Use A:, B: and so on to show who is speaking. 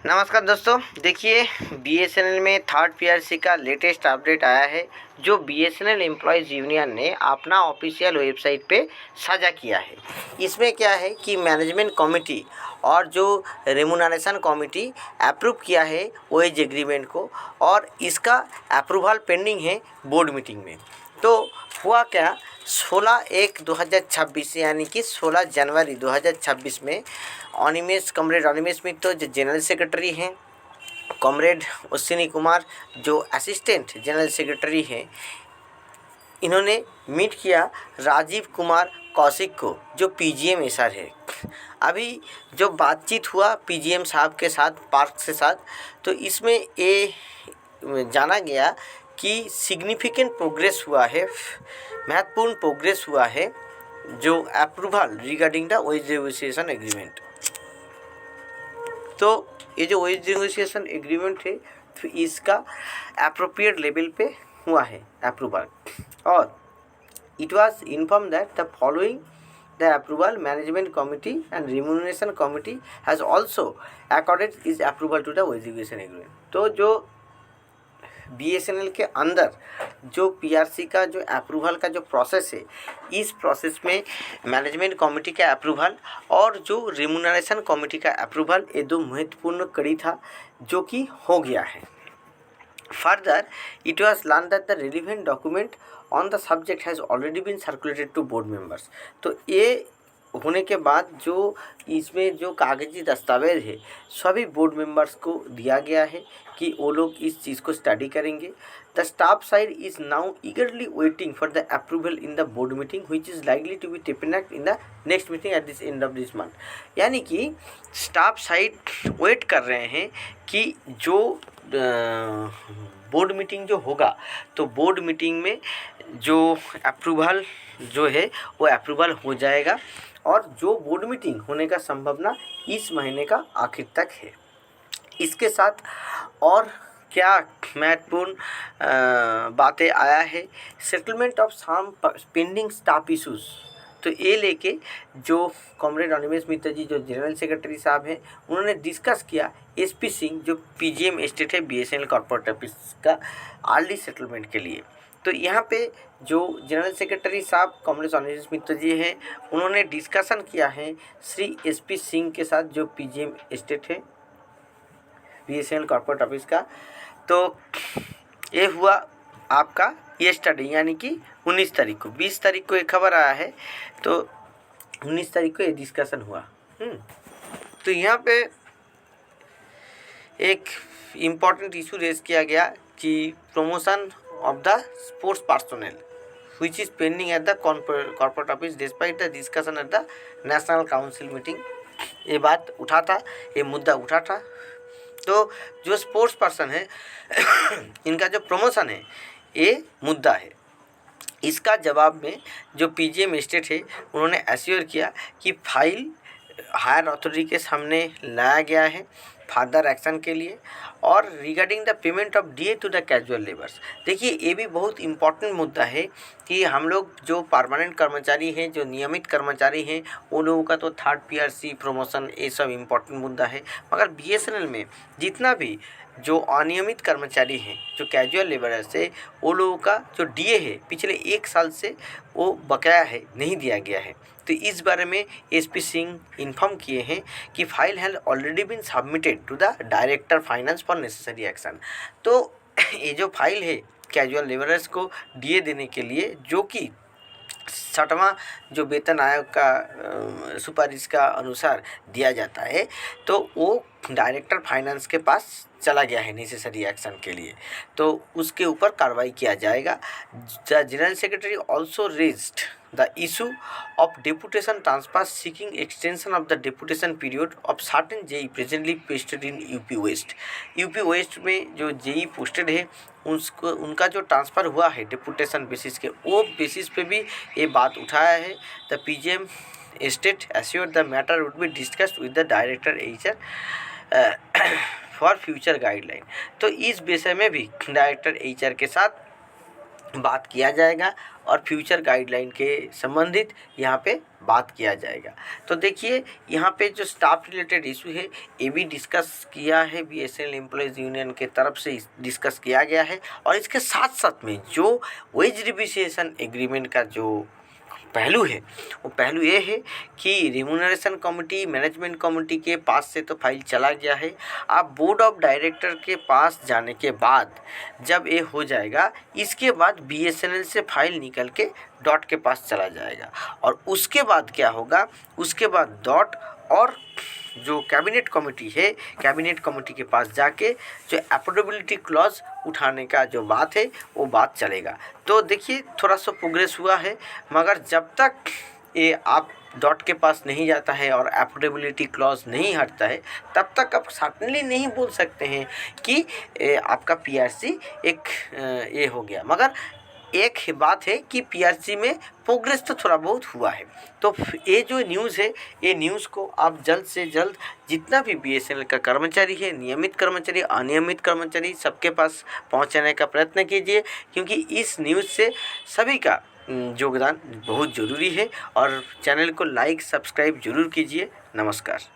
A: नमस्कार दोस्तों, देखिए बीएसएनएल में थर्ड पीआरसी का लेटेस्ट अपडेट आया है जो बीएसएनएल एम्प्लॉयज़ यूनियन ने अपना ऑफिशियल वेबसाइट पे साझा किया है। इसमें क्या है कि मैनेजमेंट कमेटी और जो रेमुनरेशन कमेटी अप्रूव किया है वेज एग्रीमेंट को और इसका अप्रूवल पेंडिंग है बोर्ड मीटिंग में। तो हुआ क्या, 16/1/2026 यानी कि 16 जनवरी 2026 में कॉमरेड अनिमेश मित्तल जो जनरल सेक्रेटरी हैं, कॉमरेड अश्विनी कुमार जो असिस्टेंट जनरल सेक्रेटरी हैं, इन्होंने मीट किया राजीव कुमार कौशिक को जो पीजीएम एसआर है। अभी जो बातचीत हुआ पीजीएम साहब के साथ, पार्क के साथ, तो इसमें ये जाना गया कि सिग्निफिकेंट प्रोग्रेस हुआ है, महत्वपूर्ण प्रोग्रेस हुआ है जो approval regarding the wage negotiation agreement. तो ये जो वेज नेगोशिएशन एग्रीमेंट है तो इसका अप्रोप्रिएट लेवल पे हुआ है अप्रूवल, और it was inform that the following the approval management committee and remuneration committee has also accorded is approval to the wage negotiation agreement. तो जो बीएसएनएल के अंदर जो पीआरसी का जो अप्रूवल का जो प्रोसेस है, इस प्रोसेस में मैनेजमेंट कमेटी का अप्रूवल और जो रिम्यूनरेशन कमेटी का अप्रूवल, ये दो महत्वपूर्ण कड़ी था जो कि हो गया है। Further it was learn that the relevant document on the subject has already been circulated to board members. तो ये होने के बाद जो इसमें जो कागजी दस्तावेज है सभी बोर्ड मेंबर्स को दिया गया है कि वो लोग इस चीज़ को स्टडी करेंगे। The staff side is now eagerly waiting for the approval in the board meeting which is likely to be taken up in the next meeting at this end of this month. यानी कि staff side wait कर रहे हैं कि जो board meeting जो होगा तो बोर्ड मीटिंग में जो अप्रूवल जो है वो अप्रूवल हो जाएगा, और जो बोर्ड मीटिंग होने का संभावना इस महीने का आखिर तक है। इसके साथ और क्या महत्वपूर्ण बातें आया है, settlement of some pending staff issues. तो ये लेके जो कॉमरेड अनिमेश मित्तल जी जो जनरल सेक्रेटरी साहब हैं, उन्होंने डिस्कस किया एसपी सिंह जो पीजीएम एस्टेट है बीएसएनएल कॉर्पोरेट ऑफिस का अर्ली सेटलमेंट के लिए। तो यहाँ पे जो जनरल सेक्रेटरी साहब कॉमरेड अनिमेश मित्तल जी हैं, उन्होंने डिस्कशन किया है श्री एसपी सिंह के साथ जो पीजीएम एस्टेट है बीएसएनएल कॉर्पोरेट ऑफिस का। तो ये हुआ आपका येस्टरडे यानी कि 19 तारीख को। 20 तारीख को एक खबर आया है, तो 19 तारीख को ये डिस्कशन हुआ। तो यहाँ पे एक इम्पॉर्टेंट इशू रेज किया गया कि promotion of the sports personnel which is pending at the corporate office despite the discussion at the national council meeting। ये बात उठा था, ये मुद्दा उठा था। तो जो स्पोर्ट्स पर्सन है इनका जो प्रमोशन है ये मुद्दा है। इसका जवाब में जो पीजीएम एस्टेट है उन्होंने एश्योर किया कि फाइल हायर अथॉरिटी के सामने लाया गया है फर्दर एक्शन के लिए, और regarding the payment of DA to the casual labours. देखिए ये भी बहुत इम्पॉर्टेंट मुद्दा है कि हम लोग जो परमानेंट कर्मचारी हैं, जो नियमित कर्मचारी हैं, उन लोगों का तो थर्ड पीआरसी प्रमोशन ये सब इम्पॉर्टेंट मुद्दा है, मगर बीएसएनएल में जितना भी जो अनियमित कर्मचारी हैं, जो कैजुअल लेबरर्स है, वो लोगों का जो डीए है पिछले 1 साल से वो बकाया है, नहीं दिया गया है। तो इस बारे में एसपी सिंह इन्फॉर्म किए हैं कि file has already been submitted to the director finance for necessary action. तो ये जो फाइल है कैजुअल लेबरर्स को डीए देने के लिए, जो कि 60वां जो वेतन आयोग का सुपारिश का अनुसार दिया जाता है, तो वो डायरेक्टर फाइनेंस के पास चला गया है नेसेसरी एक्शन के लिए, तो उसके ऊपर कार्रवाई किया जाएगा। The general secretary also raised the issue of deputation transfer seeking extension of the deputation period of certain JE presently posted in UP West. UP West में जो जेई पोस्टेड है उसको उनका जो ट्रांसफ़र हुआ है डेपुटेशन बेसिस के, वो बेसिस पे भी ये बात उठाया है। The PGM estate assured the matter would be discussed with the director HR for future guideline. तो इस विषय में भी डायरेक्टर एचआर के साथ बात किया जाएगा और फ्यूचर गाइडलाइन के संबंधित यहाँ पे बात किया जाएगा। तो देखिए यहाँ पे जो स्टाफ रिलेटेड इशू है ये भी डिस्कस किया है, बीएसएनएल एम्प्लॉयज़ यूनियन के तरफ से डिस्कस किया गया है। और इसके साथ साथ में जो वेज रिविसेशन एग्रीमेंट का जो पहलू है वो पहलू ये है कि रिम्यूनरेशन कमेटी, मैनेजमेंट कमेटी के पास से तो फाइल चला गया है। अब बोर्ड ऑफ डायरेक्टर के पास जाने के बाद जब ये हो जाएगा, इसके बाद बीएसएनएल से फाइल निकल के डॉट के पास चला जाएगा। और उसके बाद क्या होगा, उसके बाद डॉट और जो कैबिनेट कमेटी है, कैबिनेट कमेटी के पास जाके जो अफोर्डेबिलिटी क्लॉज उठाने का जो बात है वो बात चलेगा। तो देखिए थोड़ा सा प्रोग्रेस हुआ है, मगर जब तक ये आप डॉट के पास नहीं जाता है और अफोर्डेबिलिटी क्लॉज नहीं हटता है, तब तक आप सर्टनली नहीं बोल सकते हैं कि आपका पीआरसी एक ये हो गया। मगर एक ही बात है कि पीआरसी में प्रोग्रेस तो थोड़ा बहुत हुआ है। तो ये जो न्यूज़ है, ये न्यूज़ को आप जल्द से जल्द जितना भी बीएसएनएल का कर्मचारी है, नियमित कर्मचारी, अनियमित कर्मचारी, सबके पास पहुंचाने का प्रयत्न कीजिए, क्योंकि इस न्यूज़ से सभी का योगदान बहुत ज़रूरी है। और चैनल को लाइक सब्सक्राइब जरूर कीजिए। नमस्कार।